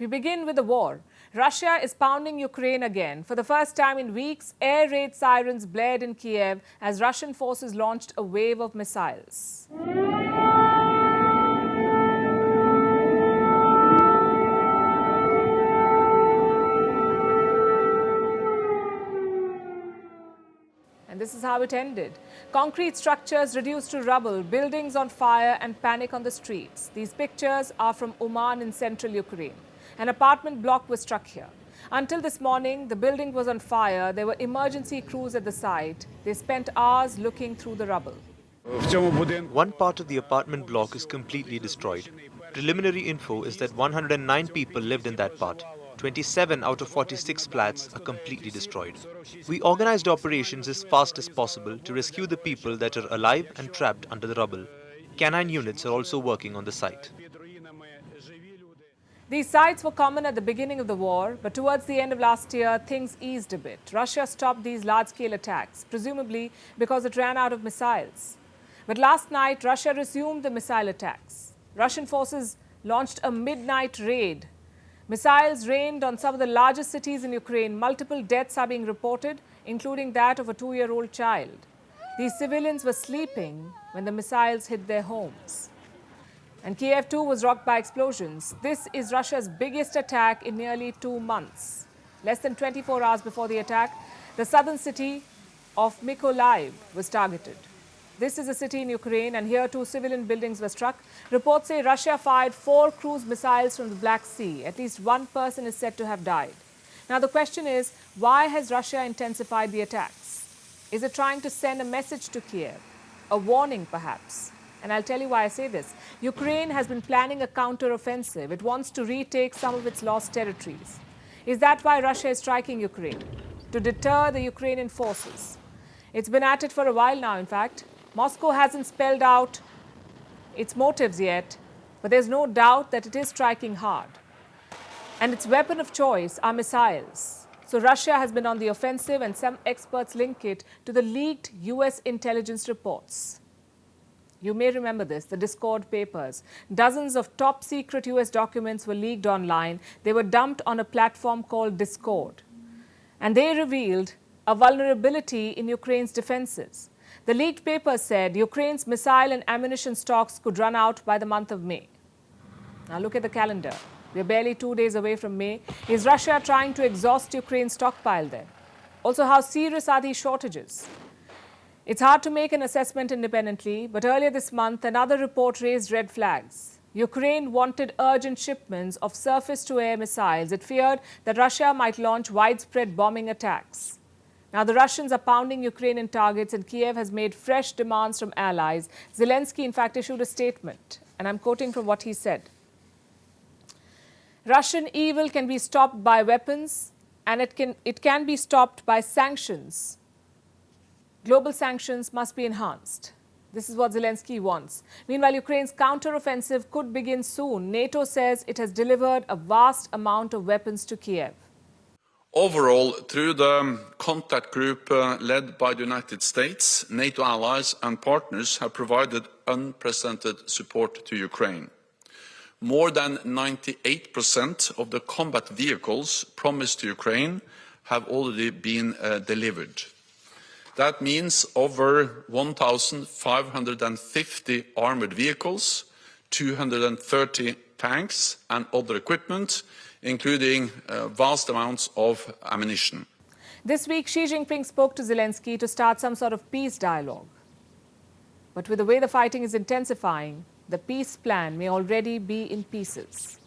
We begin with the war. Russia is pounding Ukraine again. For the first time in weeks, air raid sirens blared in Kyiv as Russian forces launched a wave of missiles. And this is how it ended. Concrete structures reduced to rubble, buildings on fire and panic on the streets. These pictures are from Uman in central Ukraine. An apartment block was struck here. Until this morning, the building was on fire. There were emergency crews at the site. They spent hours looking through the rubble. One part of the apartment block is completely destroyed. Preliminary info is that 109 people lived in that part. 27 out of 46 flats are completely destroyed. We organized operations as fast as possible to rescue the people that are alive and trapped under the rubble. Canine units are also working on the site. These sites were common at the beginning of the war, but towards the end of last year, things eased a bit. Russia stopped these large-scale attacks, presumably because it ran out of missiles. But last night, Russia resumed the missile attacks. Russian forces launched a midnight raid. Missiles rained on some of the largest cities in Ukraine. Multiple deaths are being reported, including that of a 2-year-old child. These civilians were sleeping when the missiles hit their homes. And Kyiv too was rocked by explosions. This is Russia's biggest attack in nearly 2 months. Less than 24 hours before the attack, the southern city of Mykolaiv was targeted. This is a city in Ukraine, and here 2 civilian buildings were struck. Reports say Russia fired 4 cruise missiles from the Black Sea. At least 1 person is said to have died. Now the question is, why has Russia intensified the attacks? Is it trying to send a message to Kyiv? A warning, perhaps? And I'll tell you why I say this. Ukraine has been planning a counteroffensive. It wants to retake some of its lost territories. Is that why Russia is striking Ukraine? To deter the Ukrainian forces. It's been at it for a while now, in fact. Moscow hasn't spelled out its motives yet, but there's no doubt that it is striking hard. And its weapon of choice are missiles. So Russia has been on the offensive, and some experts link it to the leaked US intelligence reports. You may remember this, the Discord papers. Dozens of top-secret US documents were leaked online. They were dumped on a platform called Discord. And they revealed a vulnerability in Ukraine's defenses. The leaked papers said Ukraine's missile and ammunition stocks could run out by the month of May. Now look at the calendar. We're barely 2 days away from May. Is Russia trying to exhaust Ukraine's stockpile then? Also, how serious are these shortages? It's hard to make an assessment independently, but earlier this month, another report raised red flags. Ukraine wanted urgent shipments of surface-to-air missiles. It feared that Russia might launch widespread bombing attacks. Now, the Russians are pounding Ukrainian targets, and Kyiv has made fresh demands from allies. Zelensky, in fact, issued a statement, and I'm quoting from what he said. Russian evil can be stopped by weapons, and it can be stopped by sanctions. Global sanctions must be enhanced. This is what Zelensky wants. Meanwhile, Ukraine's counteroffensive could begin soon. NATO says it has delivered a vast amount of weapons to Kyiv. Overall, through the contact group led by the United States, NATO allies and partners have provided unprecedented support to Ukraine. More than 98% of the combat vehicles promised to Ukraine have already been delivered. That means over 1,550 armored vehicles, 230 tanks and other equipment, including vast amounts of ammunition. This week, Xi Jinping spoke to Zelensky to start some sort of peace dialogue. But with the way the fighting is intensifying, the peace plan may already be in pieces.